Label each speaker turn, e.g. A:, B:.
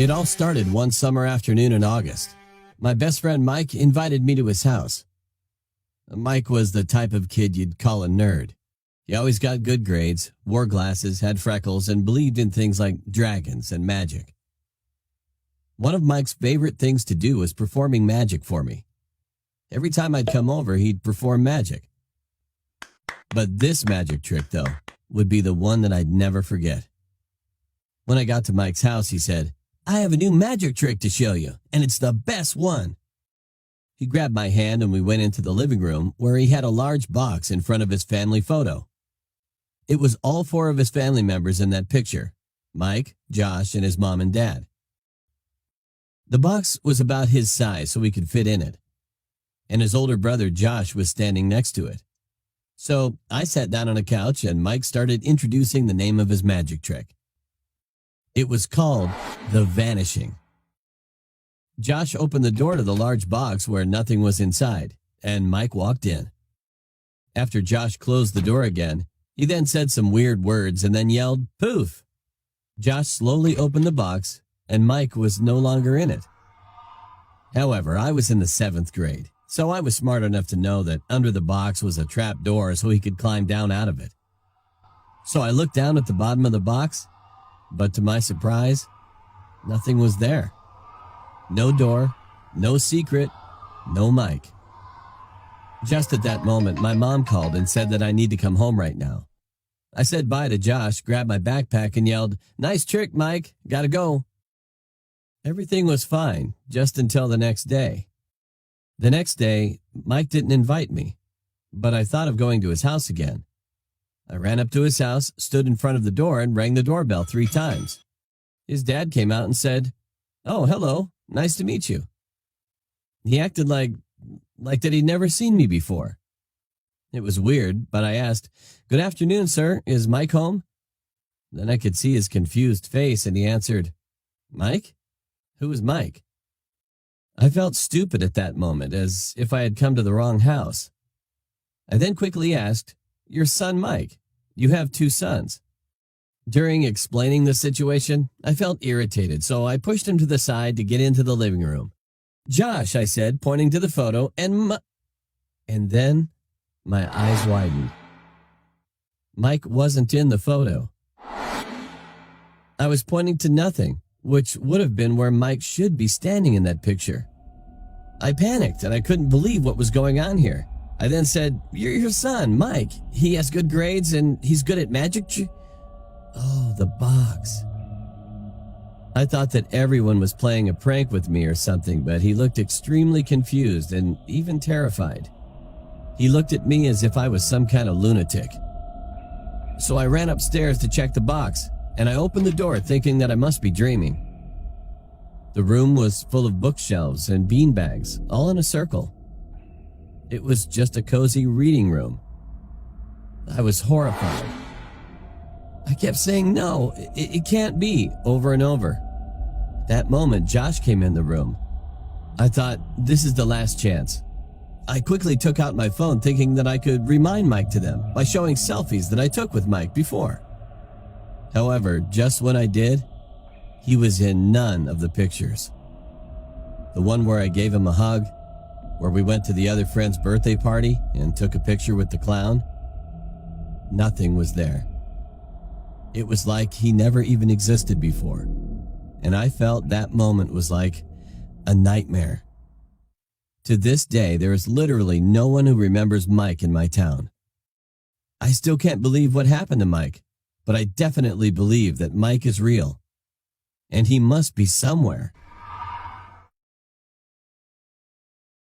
A: It all started one summer afternoon in August. My best friend Mike invited me to his house. Mike was the type of kid you'd call a nerd. He always got good grades, wore glasses, had freckles, and believed in things like dragons and magic. One of Mike's favorite things to do was performing magic for me. Every time I'd come over, he'd perform magic. But this magic trick, though, would be the one that I'd never forget. When I got to Mike's house, he said, "I have a new magic trick to show you, and it's the best one." He grabbed my hand and we went into the living room where he had a large box in front of his family photo. It was all four of his family members in that picture: Mike, Josh, and his mom and dad. The box was about his size so we could fit in it, and his older brother Josh was standing next to it. So I sat down on a couch and Mike started introducing the name of his magic trick. It was called the vanishing. Josh opened the door to the large box where nothing was inside, and Mike walked in. After Josh closed the door again, he then said some weird words and then yelled, "Poof!" Josh slowly opened the box, and Mike was no longer in it. However, I was in the 7th grade, so I was smart enough to know that under the box was a trap door so he could climb down out of it. So I looked down at the bottom of the box, but to my surprise, nothing was there. No door, no secret, no Mike. Just at that moment, my mom called and said that I need to come home right now. I said bye to Josh, grabbed my backpack, and yelled, "Nice trick, Mike. Gotta go." Everything was fine, just until the next day. The next day, Mike didn't invite me, but I thought of going to his house again. I ran up to his house, stood in front of the door, and rang the doorbell 3 times. His dad came out and said, "Oh, hello. Nice to meet you." He acted like that he'd never seen me before. It was weird, but I asked, "Good afternoon, sir. Is Mike home?" Then I could see his confused face, and he answered, "Mike? Who is Mike?" I felt stupid at that moment, as if I had come to the wrong house. I then quickly asked, "Your son Mike. You have 2 sons." During explaining the situation, I felt irritated, so I pushed him to the side to get into the living room. "Josh," I said, pointing to the photo, and then my eyes widened. Mike wasn't in the photo. I was pointing to nothing, which would have been where Mike should be standing in that picture. I panicked and I couldn't believe what was going on here. I then said, "You're your son, Mike. He has good grades and he's good at magic." Oh, the box. I thought that everyone was playing a prank with me or something, but he looked extremely confused and even terrified. He looked at me as if I was some kind of lunatic. So I ran upstairs to check the box, and I opened the door thinking that I must be dreaming. The room was full of bookshelves and beanbags, all in a circle. It was just a cozy reading room. I was horrified. I kept saying, "No, it can't be," over and over. At that moment, Josh came in the room. I thought, this is the last chance. I quickly took out my phone thinking that I could remind Mike to them by showing selfies that I took with Mike before. However, just when I did, he was in none of the pictures. The one where I gave him a hug, where we went to the other friend's birthday party and took a picture with the clown, nothing was there. It was like he never even existed before, and I felt that moment was like a nightmare. To this day, there is literally no one who remembers Mike in my town. I still can't believe what happened to Mike, but I definitely believe that Mike is real, and he must be somewhere.